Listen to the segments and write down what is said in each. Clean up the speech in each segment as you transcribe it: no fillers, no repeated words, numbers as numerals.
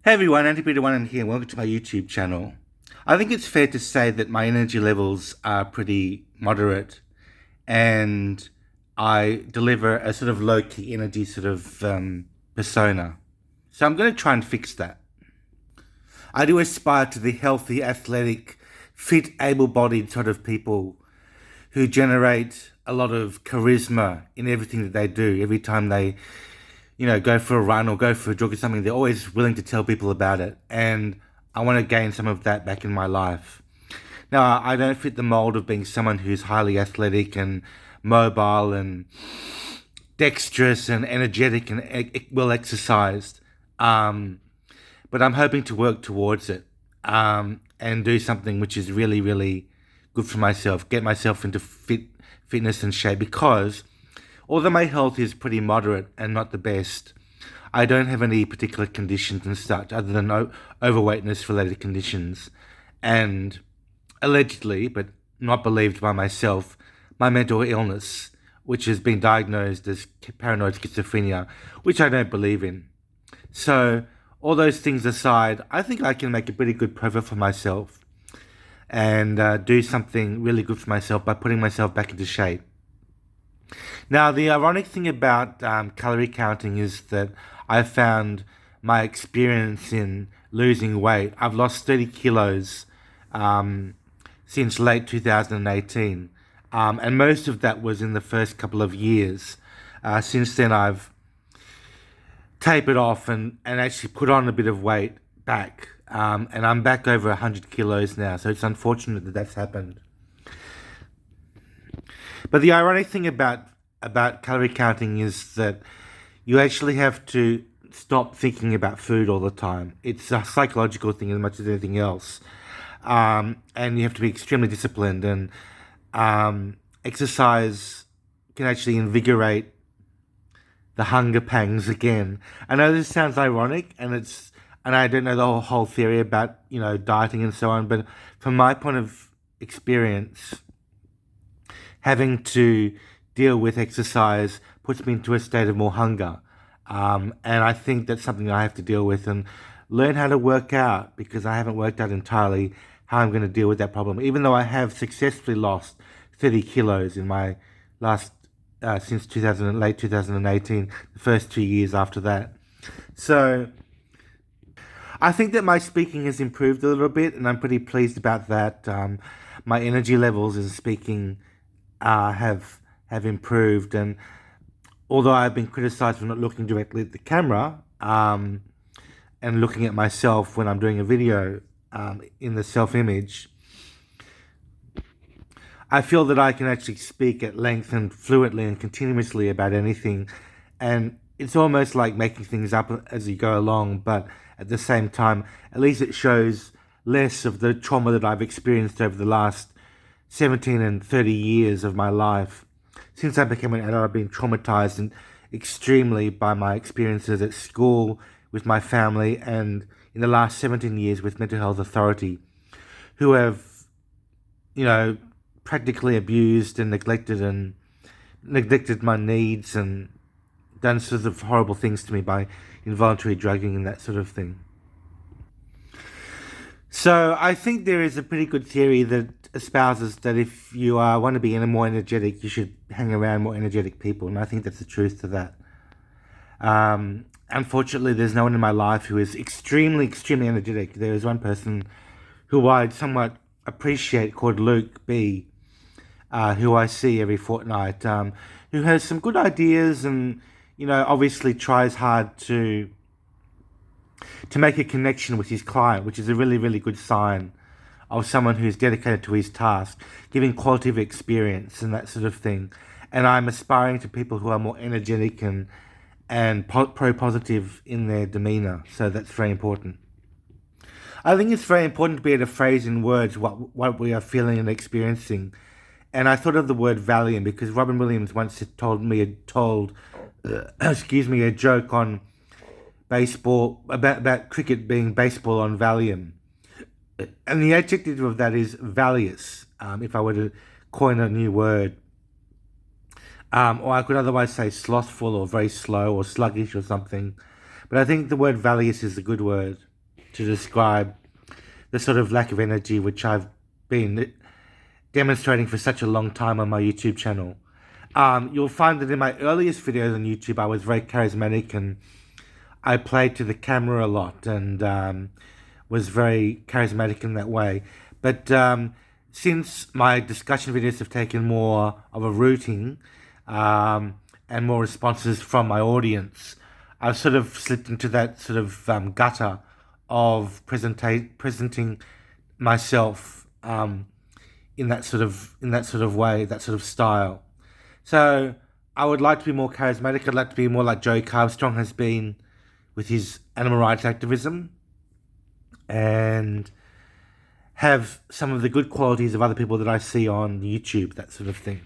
Hey everyone, Anti-Peter1 here. Welcome to my YouTube channel. I think it's fair to say that my energy levels are pretty moderate and I deliver a sort of low-key energy persona. So I'm going to try and fix that. I do aspire to the healthy, athletic, fit, able-bodied sort of people who generate a lot of charisma in everything that they do. Every time they go for a run or go for a jog or something, they're always willing to tell people about it. And I want to gain some of that back in my life. Now, I don't fit the mold of being someone who's highly athletic and mobile and dexterous and energetic and well exercised. But I'm hoping to work towards it and do something which is really, really good for myself, get myself into fitness and shape, because although my health is pretty moderate and not the best, I don't have any particular conditions and such other than overweightness related conditions. And allegedly, but not believed by myself, my mental illness, which has been diagnosed as paranoid schizophrenia, which I don't believe in. So all those things aside, I think I can make a pretty good profile for myself and do something really good for myself by putting myself back into shape. Now, the ironic thing about calorie counting is that I found my experience in losing weight. I've lost 30 kilos since late 2018, and most of that was in the first couple of years. Since then, I've tapered off and actually put on a bit of weight back, and I'm back over 100 kilos now, so it's unfortunate that that's happened. But the ironic thing about calorie counting is that you actually have to stop thinking about food all the time. It's a psychological thing as much as anything else. And you have to be extremely disciplined, and exercise can actually invigorate the hunger pangs again. I know this sounds ironic, and I don't know the whole theory about, dieting and so on, but from my point of experience, having to deal with exercise puts me into a state of more hunger. And I think that's something I have to deal with and learn how to work out, because I haven't worked out entirely how I'm going to deal with that problem. Even though I have successfully lost 30 kilos in my last, since late 2018, the first 2 years after that. So I think that my speaking has improved a little bit, and I'm pretty pleased about that. My energy levels in speaking have improved, and although I've been criticized for not looking directly at the camera and looking at myself when I'm doing a video in the self-image, I feel that I can actually speak at length and fluently and continuously about anything, and it's almost like making things up as you go along, but at the same time, at least it shows less of the trauma that I've experienced over the last 17 and 30 years of my life. Since I became an adult, I've been traumatized and extremely by my experiences at school, with my family, and in the last 17 years with mental health authority, who have, practically abused and neglected my needs and done sort of horrible things to me by involuntary drugging and that sort of thing. So I think there is a pretty good theory that espouses that if you want to be more energetic, you should hang around more energetic people, and I think that's the truth to that. Unfortunately, there's no one in my life who is extremely, extremely energetic. There is one person who I somewhat appreciate called Luke B, who I see every fortnight, who has some good ideas and, obviously tries hard to make a connection with his client, which is a really, really good sign of someone who's dedicated to his task, giving quality of experience and that sort of thing. And I'm aspiring to people who are more energetic and pro-positive in their demeanor. So that's very important. I think it's very important to be able to phrase in words what we are feeling and experiencing. And I thought of the word Valium because Robin Williams once told a joke on baseball about cricket being baseball on Valium. And the adjective of that is valious, if I were to coin a new word. Or I could otherwise say slothful or very slow or sluggish or something. But I think the word valious is a good word. to describe the sort of lack of energy which I've been demonstrating for such a long time on my YouTube channel. You'll find that in my earliest videos on YouTube, I was very charismatic and I played to the camera a lot and was very charismatic in that way. But since my discussion videos have taken more of a routing and more responses from my audience, I've sort of slipped into that sort of gutter of presenting myself in that sort of way, that sort of style. So I would like to be more charismatic. I'd like to be more like Joe Carbstrong has been with his animal rights activism, and have some of the good qualities of other people that I see on YouTube, that sort of thing.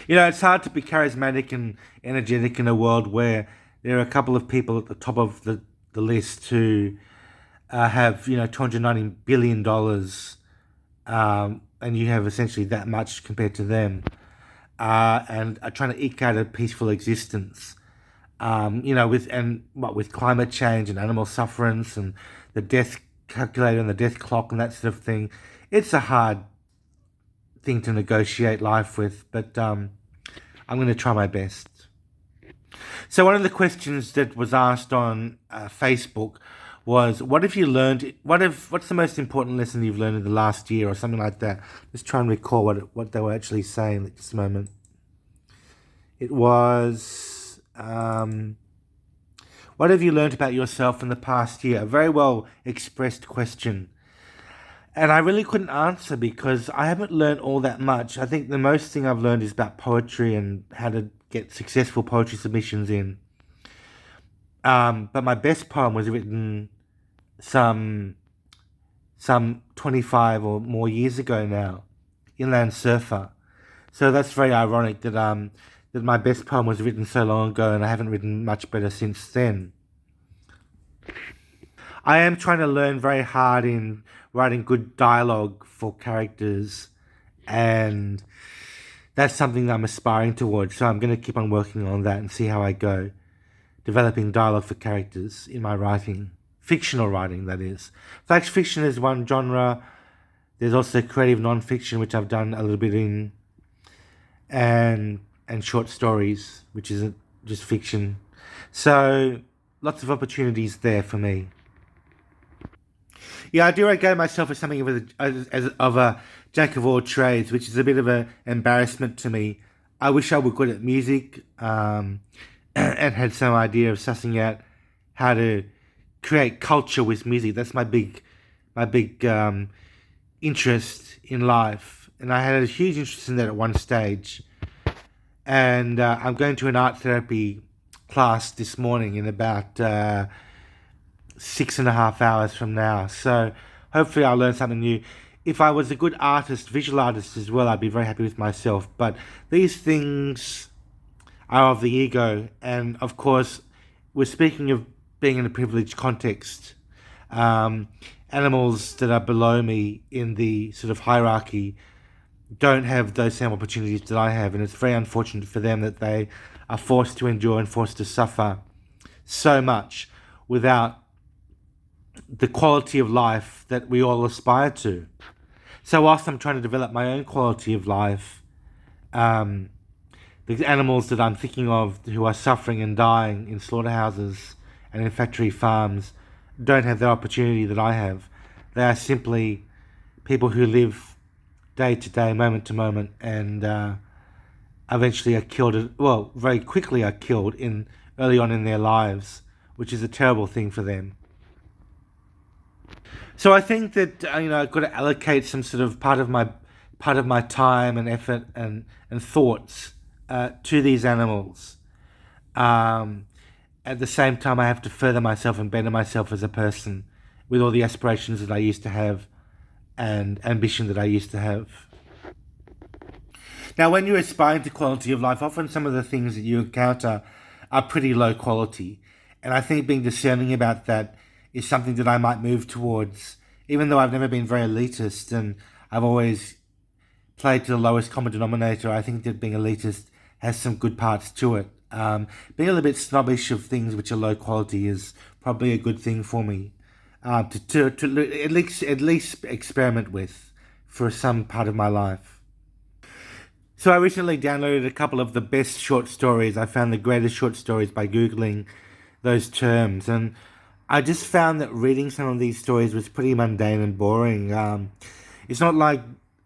You know, it's hard to be charismatic and energetic in a world where there are a couple of people at the top of the list who have, $290 billion, and you have essentially that much compared to them, and are trying to eke out a peaceful existence. With climate change and animal sufferance and the death calculator and the death clock and that sort of thing, it's a hard thing to negotiate life with, but I'm going to try my best. So one of the questions that was asked on Facebook was, what's the most important lesson you've learned in the last year, or something like that? Just try and recall what they were actually saying at this moment. It was, what have you learned about yourself in the past year? A very well expressed question. And I really couldn't answer because I haven't learned all that much. I think the most thing I've learned is about poetry and how to get successful poetry submissions in. But my best poem was written some 25 or more years ago now, Inland Surfer. So that's very ironic that that my best poem was written so long ago and I haven't written much better since then. I am trying to learn very hard in writing good dialogue for characters, and that's something that I'm aspiring towards. So I'm going to keep on working on that and see how I go, developing dialogue for characters in my writing. Fictional writing, that is. Fact fiction is one genre. There's also creative non-fiction, which I've done a little bit in, and short stories, which is just fiction. So lots of opportunities there for me. Yeah, I do regard myself as something of a jack of all trades, which is a bit of an embarrassment to me. I wish I were good at music and had some idea of sussing out how to create culture with music. That's my big interest in life, and I had a huge interest in that at one stage. And I'm going to an art therapy class this morning in about 6.5 hours from now. So hopefully I'll learn something new. If I was a good artist, visual artist as well, I'd be very happy with myself. But these things are of the ego. And of course, we're speaking of being in a privileged context. Animals that are below me in the sort of hierarchy don't have those same opportunities that I have, and it's very unfortunate for them that they are forced to endure and forced to suffer so much without the quality of life that we all aspire to. So whilst I'm trying to develop my own quality of life, the animals that I'm thinking of who are suffering and dying in slaughterhouses and in factory farms don't have the opportunity that I have. They are simply people who live day to day, moment to moment, and eventually are killed, very quickly are killed early on in their lives, which is a terrible thing for them. So I think that I've got to allocate some sort of part of my time and effort and thoughts to these animals. At the same time, I have to further myself and better myself as a person with all the aspirations that I used to have and ambition that I used to have. Now, when you're aspiring to quality of life, often some of the things that you encounter are pretty low quality. And I think being discerning about that is something that I might move towards, even though I've never been very elitist and I've always played to the lowest common denominator. I think that being elitist has some good parts to it. Being a little bit snobbish of things which are low quality is probably a good thing for me. to at least experiment with for some part of my life. So I recently downloaded a couple of the best short stories. I found the greatest short stories by Googling those terms. And I just found that reading some of these stories was pretty mundane and boring. It's not like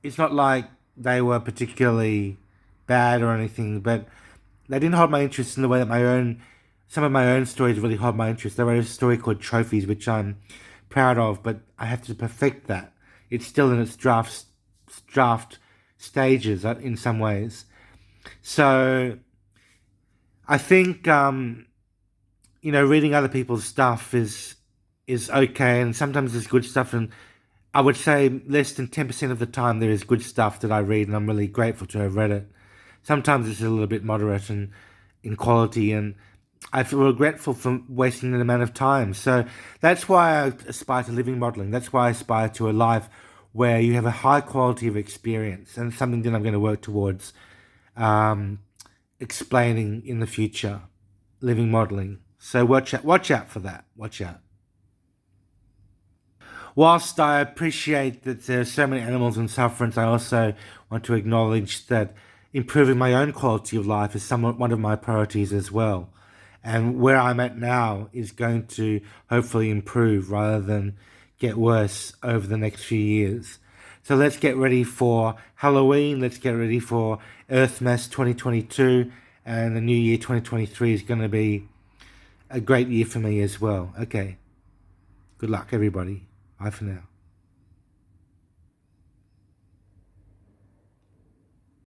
it's not like they were particularly bad or anything, but they didn't hold my interest in the way that some of my own stories really hold my interest. I wrote a story called Trophies, which I'm proud of, but I have to perfect that. It's still in its draft stages in some ways. So I think reading other people's stuff is okay, and sometimes there's good stuff, and I would say less than 10% of the time there is good stuff that I read, and I'm really grateful to have read it. Sometimes it's a little bit moderate and in quality, and I feel regretful for wasting an amount of time. So that's why I aspire to living modeling. That's why I aspire to a life where you have a high quality of experience, and something that I'm going to work towards um, explaining in the future, living modeling. So watch out for that. Watch out. Whilst I appreciate that there are so many animals in sufferance, I also want to acknowledge that improving my own quality of life is somewhat one of my priorities as well. And where I'm at now is going to hopefully improve rather than get worse over the next few years. So let's get ready for Halloween. Let's get ready for Earthmas 2022. And the new year 2023 is going to be a great year for me as well. Okay. Good luck, everybody. Bye for now.